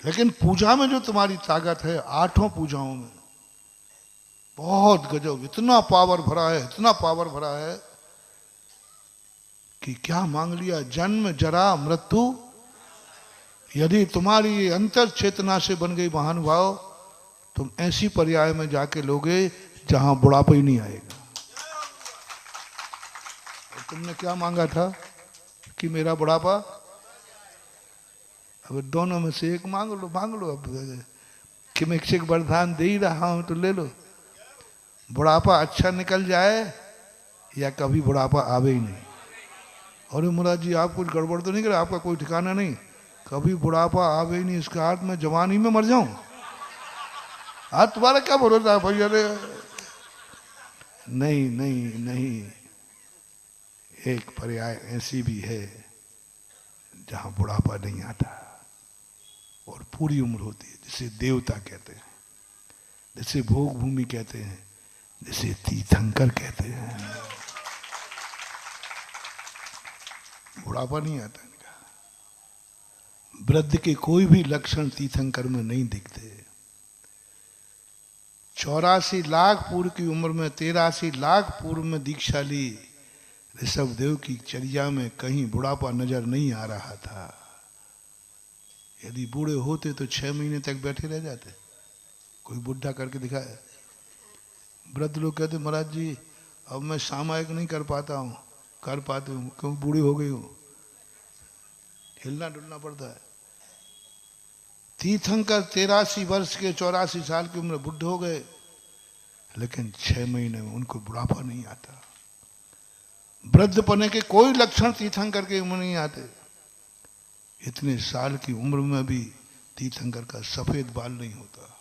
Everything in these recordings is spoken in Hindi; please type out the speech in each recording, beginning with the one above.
लेकिन पूजा में जो तुम्हारी ताकत है, आठों पूजाओं में बहुत गजब, इतना पावर भरा है, इतना पावर भरा है कि क्या मांग लिया, जन्म जरा मृत्यु। यदि तुम्हारी अंतर चेतना से बन गई महानुभाव, तुम ऐसी पर्याय में जाके लोगे जहां बुढ़ापा ही नहीं आएगा। और तुमने क्या मांगा था कि मेरा बुढ़ापा, अब दोनों में से एक मांग लो, मांग लो। अब कि मैं एक वरदान दे ही रहा हूं तो ले लो। बुढ़ापा अच्छा निकल जाए या कभी बुढ़ापा आवे ही नहीं। अरे मुराद जी आप कुछ गड़बड़ तो नहीं करे, आपका कोई ठिकाना नहीं, कभी बुढ़ापा आवे ही नहीं, इसका अर्थ मैं जवानी में मर जाऊं। आज तुम्हारा क्या भरोसा है भैया? अरे नहीं नहीं नहीं, एक पर्याय ऐसी भी है जहां बुढ़ापा नहीं आता और पूरी उम्र होती है, जिसे देवता कहते हैं, जिसे भोग भूमि कहते हैं, जिसे तीर्थंकर कहते हैं। बुढ़ापा नहीं आता इनका। वृद्ध के कोई भी लक्षण तीर्थंकर में नहीं दिखते। 84 लाख पूर्व की उम्र में 83 लाख पूर्व में दीक्षा ली ऋषभदेव की चर्या में कहीं बुढ़ापा नजर नहीं आ रहा था। यदि बूढ़े होते तो 6 महीने तक बैठे रह जाते। कोई बुढ़ा करके दिखाए। वृद्ध लोग कहते महाराज जी अब मैं सामायिक नहीं कर पाता हूँ, कर पाते हूँ क्योंकि बूढ़ी हो गई हूँ, हिलना डुलना पड़ता है। तीर्थंकर 83 वर्ष के 84 साल की उम्र बुढ़े हो गए, लेकिन 6 महीने में उनको बुढ़ापा नहीं आता। वृद्ध पने के कोई लक्षण तीर्थंकर के उम्र नहीं आते। इतने साल की उम्र में भी तीर्थंकर का सफेद बाल नहीं होता,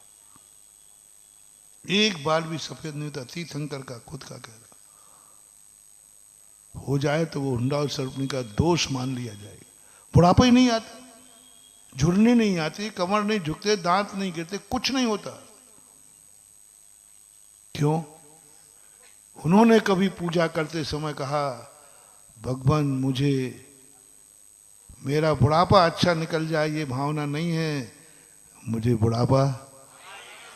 एक बाल भी सफेद नहीं होता। तीर्थंकर का खुद का कहना, हो जाए तो वो हुंडा और सर्पनी का दोष मान लिया जाएगा। बुढ़ापा ही नहीं आता, झुर्नी नहीं आती, कमर नहीं झुकते, दांत नहीं गिरते, कुछ नहीं होता। क्यों? उन्होंने कभी पूजा करते समय कहा भगवान मुझे मेरा बुढ़ापा अच्छा निकल जाए ये भावना नहीं है, मुझे बुढ़ापा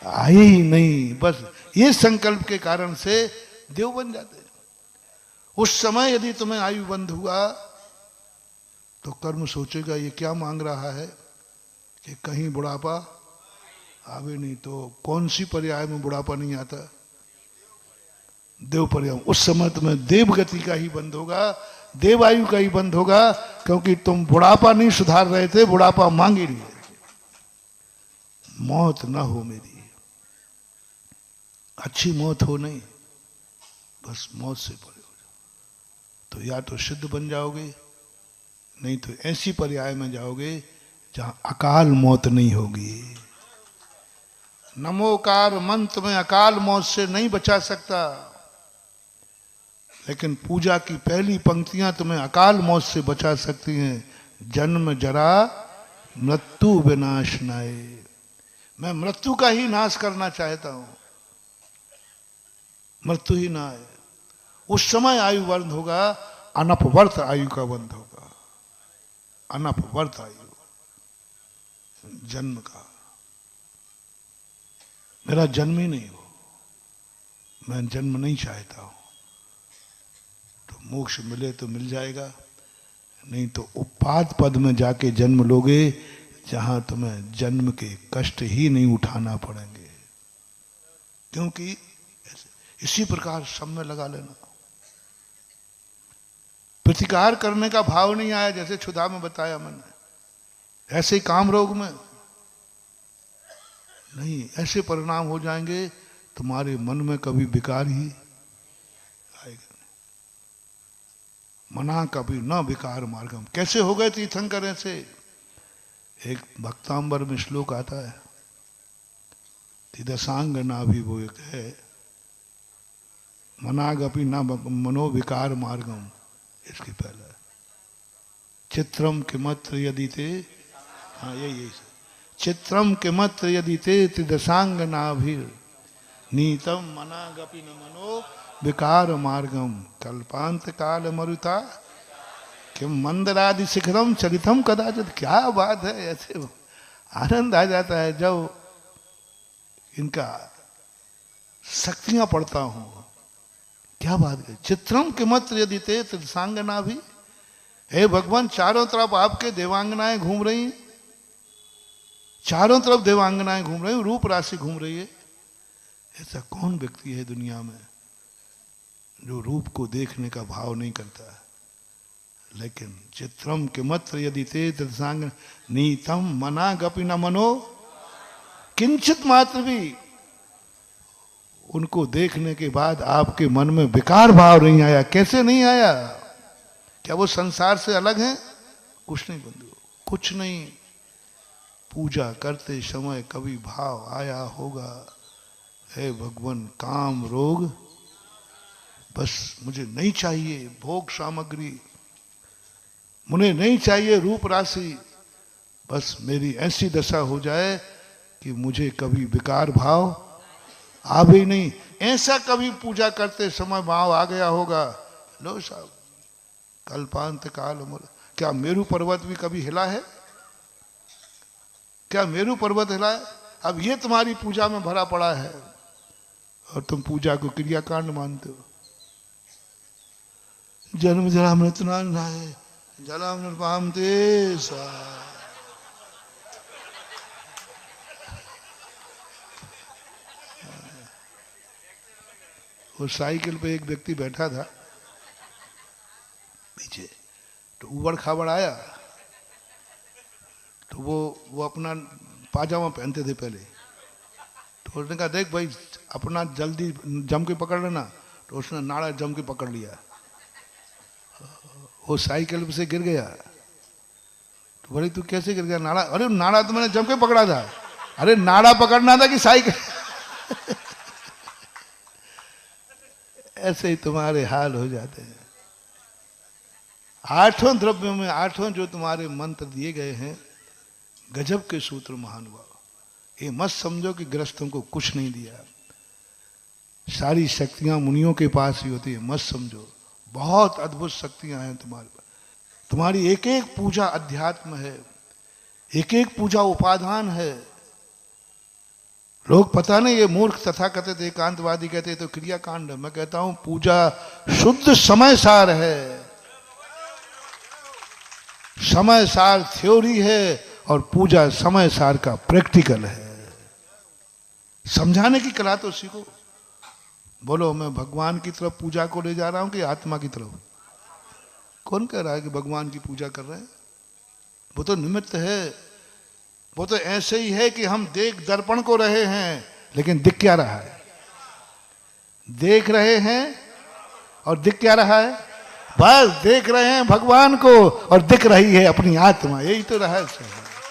आए ही नहीं। बस ये संकल्प के कारण से देव बन जाते। उस समय यदि तुम्हें आयु बंध हुआ तो कर्म सोचेगा ये क्या मांग रहा है कि कहीं बुढ़ापा आवे नहीं। तो कौन सी पर्याय में बुढ़ापा नहीं आता? देव पर्याय। उस समय तुम्हें देव गति का ही बंध होगा, देव आयु का ही बंध होगा, क्योंकि तुम बुढ़ापा नहीं सुधार रहे थे, बुढ़ापा मांग ही रहे थे। मौत ना हो मेरी, अच्छी मौत हो नहीं, बस मौत से परे हो जाओ। तो या तो सिद्ध बन जाओगे, नहीं तो ऐसी पर्याय में जाओगे जहां अकाल मौत नहीं होगी। नमोकार मंत्र में अकाल मौत से नहीं बचा सकता, लेकिन पूजा की पहली पंक्तियां तुम्हें अकाल मौत से बचा सकती हैं। जन्म जरा मृत्यु विनाशनाय। मैं मृत्यु का ही नाश करना चाहता हूं, मृत्यु ही ना आए। उस समय आयु बंध होगा, अनपवर्त आयु का बंध होगा। अनपवर्त आयु जन्म का, मेरा जन्म ही नहीं हो, मैं जन्म नहीं चाहता हूं। तो मोक्ष मिले तो मिल जाएगा, नहीं तो उपाद पद में जाके जन्म लोगे जहां तुम्हें जन्म के कष्ट ही नहीं उठाना पड़ेंगे। क्योंकि इसी प्रकार सब में लगा लेना। प्रतिकार करने का भाव नहीं आया, जैसे क्षुधा में बताया मैंने, ऐसे काम रोग में नहीं। ऐसे परिणाम हो जाएंगे तुम्हारे मन में कभी विकार ही आएगा। मना कभी न विकार मार्गम। कैसे हो गए तीर्थंकर ऐसे? एक भक्तांबर में श्लोक आता है, तिदसांग ना भी वो एक है, मनागपि न मनोविकार मार्गम। इसके पहले चित्रम किमत्र यदि ते, हाँ यही चित्रम किमत्र यदि ते त्रिदशांग नाभिर नीतम मनागपि न मनो विकार मार्गम कल्पांत काल मरुता किम मंदरादि शिखरम चरितम कदाचित। क्या बात है! ऐसे आनंद आ जाता है जब इनका शक्तियां पढ़ता हूं। क्या बात है, चित्रम किमत्र यदि ते त्रिसांगना भी। हे भगवान, चारों तरफ आपके देवांगनाएं घूम रही हैं, चारों तरफ देवांगनाएं घूम रही हैं, रूप राशि घूम रही है। ऐसा कौन व्यक्ति है दुनिया में जो रूप को देखने का भाव नहीं करता है? लेकिन चित्रम किमत्र यदि ते त्रिसांग नीतम मना गपि न मनो, किंचित मात्र भी उनको देखने के बाद आपके मन में विकार भाव नहीं आया। कैसे नहीं आया? क्या वो संसार से अलग हैं? कुछ नहीं बंधु, कुछ नहीं। पूजा करते समय कभी भाव आया होगा, हे भगवान, काम रोग बस मुझे नहीं चाहिए, भोग सामग्री मुझे नहीं चाहिए, रूप राशि, बस मेरी ऐसी दशा हो जाए कि मुझे कभी विकार भाव आवे ही नहीं। ऐसा कभी पूजा करते समय भाव आ गया होगा, लो साहब कल्पांत काल मूल। क्या मेरू पर्वत भी कभी हिला है? क्या मेरू पर्वत हिला है? अब ये तुम्हारी पूजा में भरा पड़ा है और तुम पूजा को क्रियाकांड मानते हो। जन्म जरा मृतना है जला निर्पाम सा। वो साइकिल पे एक व्यक्ति बैठा था पीछे, तो उबड़ खाबड़ आया, तो वो अपना पाजामा पहनते थे पहले, तो उसने कहा देख भाई अपना जल्दी जम के पकड़ लेना, तो उसने नाड़ा जम के पकड़ लिया, वो साइकिल से गिर गया। तो बोले तू कैसे गिर गया? नाड़ा, अरे नाड़ा तो मैंने जम के पकड़ा था। अरे नाड़ा पकड़ना था कि साइकिल? ऐसे ही तुम्हारे हाल हो जाते हैं। आठों द्रव्यों में आठों जो तुम्हारे मंत्र दिए गए हैं, गजब के सूत्र महानुभाव। ये मत समझो कि गृहस्थों को कुछ नहीं दिया, सारी शक्तियां मुनियों के पास ही होती है, मत समझो। बहुत अद्भुत शक्तियां हैं तुम्हारे पास। तुम्हारी एक एक पूजा अध्यात्म है, एक एक पूजा उपादान है। लोग पता नहीं, ये मूर्ख तथाकथित एकांतवादी कहते हैं तो क्रियाकांड है। मैं कहता हूं पूजा शुद्ध समय सार है, समय सार थ्योरी है और पूजा समय सार का प्रैक्टिकल है। समझाने की कला तो सीखो। बोलो मैं भगवान की तरफ पूजा को ले जा रहा हूं कि आत्मा की तरफ? कौन कह रहा है कि भगवान की पूजा कर रहे हैं? वो तो निमित्त है। वो तो ऐसे ही है कि हम देख दर्पण को रहे हैं, लेकिन दिख क्या रहा है? देख रहे हैं और दिख क्या रहा है? बस देख रहे हैं भगवान को और दिख रही है अपनी आत्मा। यही तो रहस्य है।